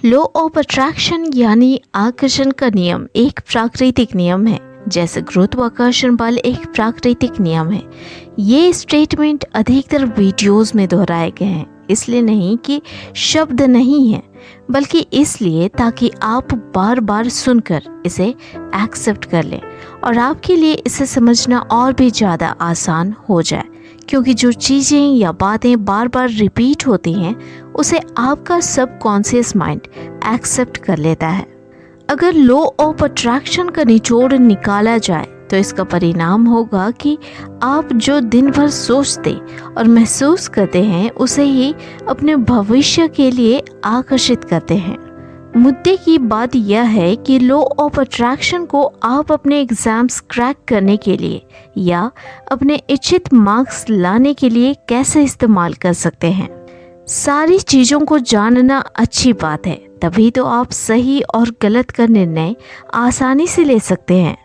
Law of attraction यानी आकर्षण का नियम एक प्राकृतिक नियम है, जैसे गुरुत्वाकर्षण बल एक प्राकृतिक नियम है। ये स्टेटमेंट अधिकतर वीडियोस में दोहराए गए हैं, इसलिए नहीं कि शब्द नहीं है, बल्कि इसलिए ताकि आप बार बार सुनकर इसे एक्सेप्ट कर लें और आपके लिए इसे समझना और भी ज़्यादा आसान हो जाए, क्योंकि जो चीज़ें या बातें बार बार रिपीट होती हैं उसे आपका सबकॉन्शियस माइंड एक्सेप्ट कर लेता है। अगर लॉ ऑफ अट्रैक्शन का निचोड़ निकाला जाए तो इसका परिणाम होगा कि आप जो दिन भर सोचते और महसूस करते हैं उसे ही अपने भविष्य के लिए आकर्षित करते हैं। मुद्दे की बात यह है कि लॉ ऑफ अट्रैक्शन को आप अपने एग्जाम्स क्रैक करने के लिए या अपने इच्छित मार्क्स लाने के लिए कैसे इस्तेमाल कर सकते हैं। सारी चीज़ों को जानना अच्छी बात है, तभी तो आप सही और गलत का निर्णय आसानी से ले सकते हैं।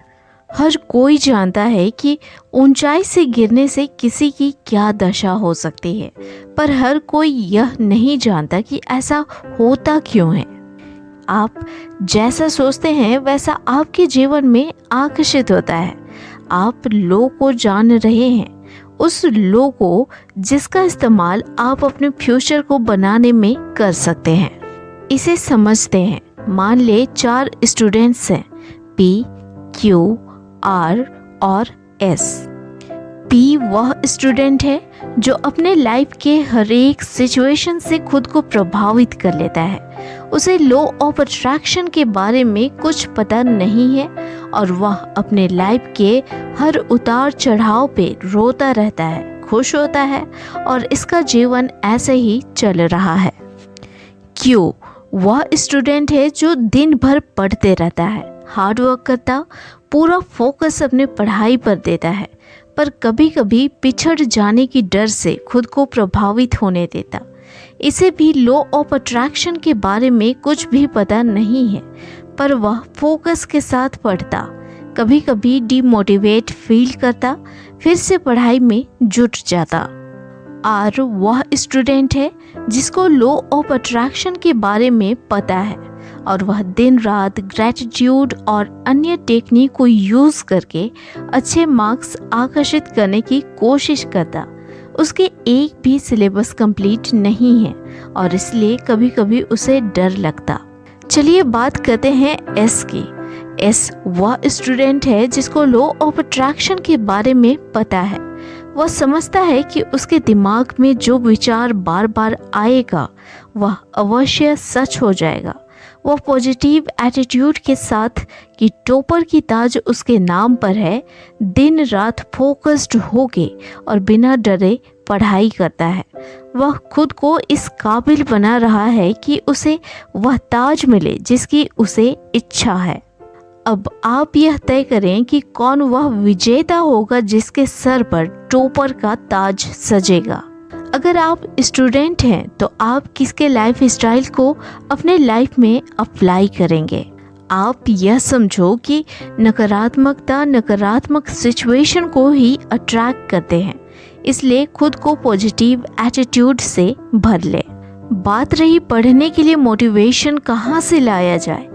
हर कोई जानता है कि ऊंचाई से गिरने से किसी की क्या दशा हो सकती है, पर हर कोई यह नहीं जानता कि ऐसा होता क्यों है। आप जैसा सोचते हैं वैसा आपके जीवन में आकर्षित होता है। आप लॉ को जान रहे हैं, उस लॉ को जिसका इस्तेमाल आप अपने फ्यूचर को बनाने में कर सकते हैं। इसे समझते हैं। मान ले 4 स्टूडेंट्स हैं, P, Q, R और S। P वह स्टूडेंट है जो अपने लाइफ के हर एक सिचुएशन से खुद को प्रभावित कर लेता है। उसे लॉ ऑफ अट्रैक्शन के बारे में कुछ पता नहीं है और वह अपने लाइफ के हर उतार चढ़ाव पे रोता रहता है, खुश होता है और इसका जीवन ऐसे ही चल रहा है। Q वह स्टूडेंट है जो दिन भर पढ़ते रहता है, हार्ड वर्क करता, पूरा फोकस अपने पढ़ाई पर देता है, पर कभी कभी पिछड़ जाने की डर से खुद को प्रभावित होने देता। इसे भी लॉ ऑफ अट्रैक्शन के बारे में कुछ भी पता नहीं है, पर वह फोकस के साथ पढ़ता, कभी कभी डिमोटिवेट फील करता, फिर से पढ़ाई में जुट जाता। R वह स्टूडेंट है जिसको लॉ ऑफ अट्रैक्शन के बारे में पता है और वह दिन रात ग्रैटिट्यूड और अन्य टेक्निक को यूज़ करके अच्छे मार्क्स आकर्षित करने की कोशिश करता। उसके एक भी सिलेबस कंप्लीट नहीं है और इसलिए कभी कभी उसे डर लगता। चलिए बात करते हैं S की। S वह स्टूडेंट है जिसको लॉ ऑफ अट्रैक्शन के बारे में पता है। वह समझता है कि उसके दिमाग में जो विचार बार बार आएगा वह अवश्य सच हो जाएगा। वह पॉजिटिव एटीट्यूड के साथ कि टॉपर की ताज उसके नाम पर है, दिन रात फोकस्ड होके और बिना डरे पढ़ाई करता है। वह खुद को इस काबिल बना रहा है कि उसे वह ताज मिले जिसकी उसे इच्छा है। अब आप यह तय करें कि कौन वह विजेता होगा जिसके सर पर टॉपर का ताज सजेगा। अगर आप स्टूडेंट हैं तो आप किसके लाइफ स्टाइल को अपने लाइफ में अप्लाई करेंगे। आप यह समझो कि नकारात्मकता नकारात्मक सिचुएशन को ही अट्रैक्ट करते हैं, इसलिए खुद को पॉजिटिव एटीट्यूड से भर ले। बात रही पढ़ने के लिए मोटिवेशन कहाँ से लाया जाए,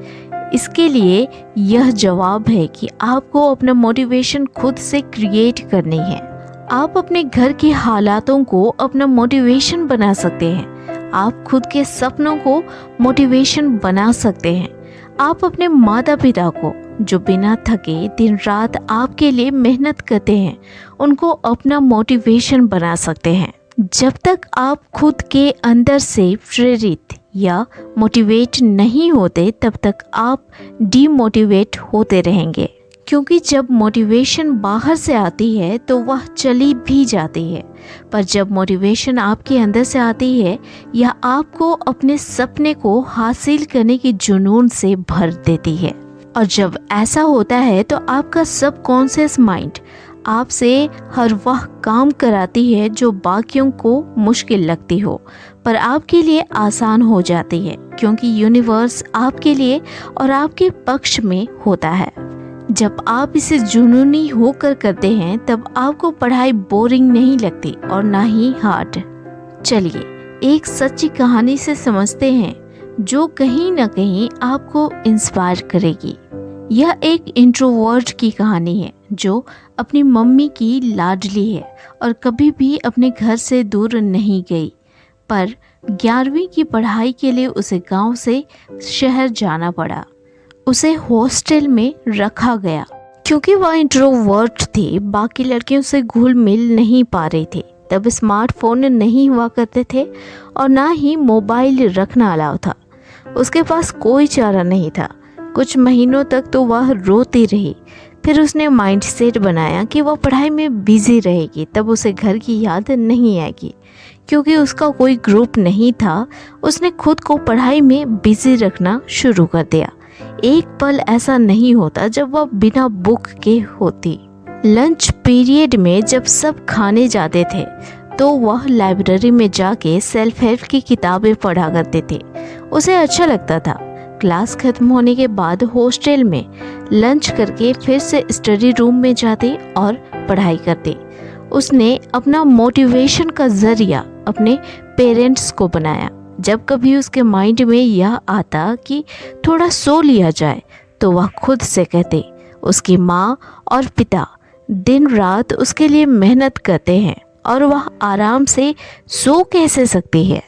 इसके लिए यह जवाब है कि आपको अपना मोटिवेशन खुद से क्रिएट करनी है। आप अपने घर के हालातों को अपना मोटिवेशन बना सकते हैं। आप खुद के सपनों को मोटिवेशन बना सकते हैं। आप अपने माता पिता को जो बिना थके दिन रात आपके लिए मेहनत करते हैं उनको अपना मोटिवेशन बना सकते हैं। जब तक आप खुद के अंदर से प्रेरित या मोटिवेट नहीं होते तब तक आप डीमोटिवेट होते रहेंगे, क्योंकि जब मोटिवेशन बाहर से आती है तो वह चली भी जाती है, पर जब मोटिवेशन आपके अंदर से आती है यह आपको अपने सपने को हासिल करने की जुनून से भर देती है। और जब ऐसा होता है तो आपका सबकॉन्शियस माइंड आपसे हर वह काम कराती है जो बाकियों को मुश्किल लगती हो, पर आपके लिए आसान हो जाती है, क्योंकि यूनिवर्स आपके लिए और आपके पक्ष में होता है। जब आप इसे जुनूनी होकर करते हैं तब आपको पढ़ाई बोरिंग नहीं लगती और ना ही हार्ड। चलिए एक सच्ची कहानी से समझते हैं। जो कहीं ना कहीं आपको इंस्पायर करेगी। यह एक इंट्रोवर्ट की कहानी है जो अपनी मम्मी की लाडली है और कभी भी अपने घर से दूर नहीं गई, पर 11वीं की पढ़ाई के लिए उसे गांव से शहर जाना पड़ा। उसे हॉस्टल में रखा गया क्योंकि वह इंट्रोवर्ट थी, बाकी लड़कियों से घुल मिल नहीं पा रही थी। तब स्मार्टफोन नहीं हुआ करते थे और ना ही मोबाइल रखना अलाउ था। उसके पास कोई चारा नहीं था। कुछ महीनों तक तो वह रोती रही। फिर उसने माइंडसेट बनाया कि वह पढ़ाई में बिजी रहेगी, तब उसे घर की याद नहीं आएगी। क्योंकि उसका कोई ग्रुप नहीं था, उसने खुद को पढ़ाई में बिजी रखना शुरू कर दिया। एक पल ऐसा नहीं होता जब वह बिना बुक के होती। लंच पीरियड में जब सब खाने जाते थे तो वह लाइब्रेरी में जाके सेल्फ हेल्प की किताबें पढ़ा करते थे। उसे अच्छा लगता था। क्लास खत्म होने के बाद हॉस्टल में लंच करके फिर से स्टडी रूम में जाते और पढ़ाई करते। उसने अपना मोटिवेशन का जरिया अपने पेरेंट्स को बनाया। जब कभी उसके माइंड में यह आता कि थोड़ा सो लिया जाए तो वह खुद से कहते, उसकी माँ और पिता दिन रात उसके लिए मेहनत करते हैं और वह आराम से सो कैसे सकती है।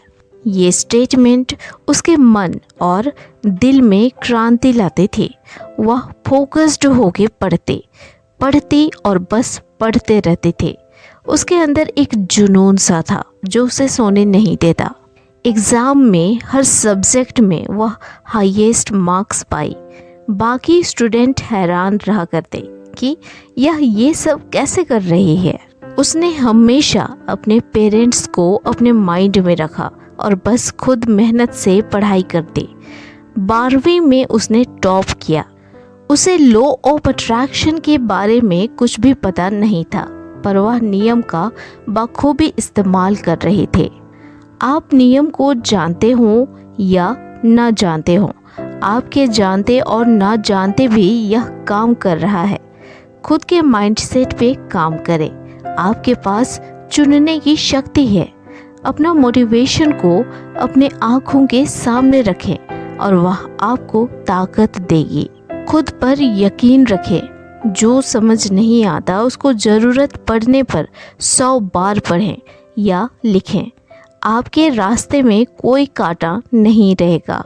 ये स्टेटमेंट उसके मन और दिल में क्रांति लाते थे। वह फोकस्ड होके पढ़ती और बस पढ़ते रहते थे। उसके अंदर एक जुनून सा था जो उसे सोने नहीं देता। एग्ज़ाम में हर सब्जेक्ट में वह हाईएस्ट मार्क्स पाई। बाकी स्टूडेंट हैरान रहा करते कि यह ये सब कैसे कर रही है। उसने हमेशा अपने पेरेंट्स को अपने माइंड में रखा और बस खुद मेहनत से पढ़ाई करती। 12वीं में उसने टॉप किया। उसे लॉ ऑफ अट्रैक्शन के बारे में कुछ भी पता नहीं था, पर वह नियम का बखूबी इस्तेमाल कर रहे थे। आप नियम को जानते हो या ना जानते हो, आपके जानते और ना जानते भी यह काम कर रहा है। खुद के माइंडसेट पे काम करें। आपके पास चुनने की शक्ति है। अपना मोटिवेशन को अपने आँखों के सामने रखें और वह आपको ताकत देगी। खुद पर यकीन रखें। जो समझ नहीं आता उसको ज़रूरत पड़ने पर 100 बार पढ़ें या लिखें। आपके रास्ते में कोई कांटा नहीं रहेगा।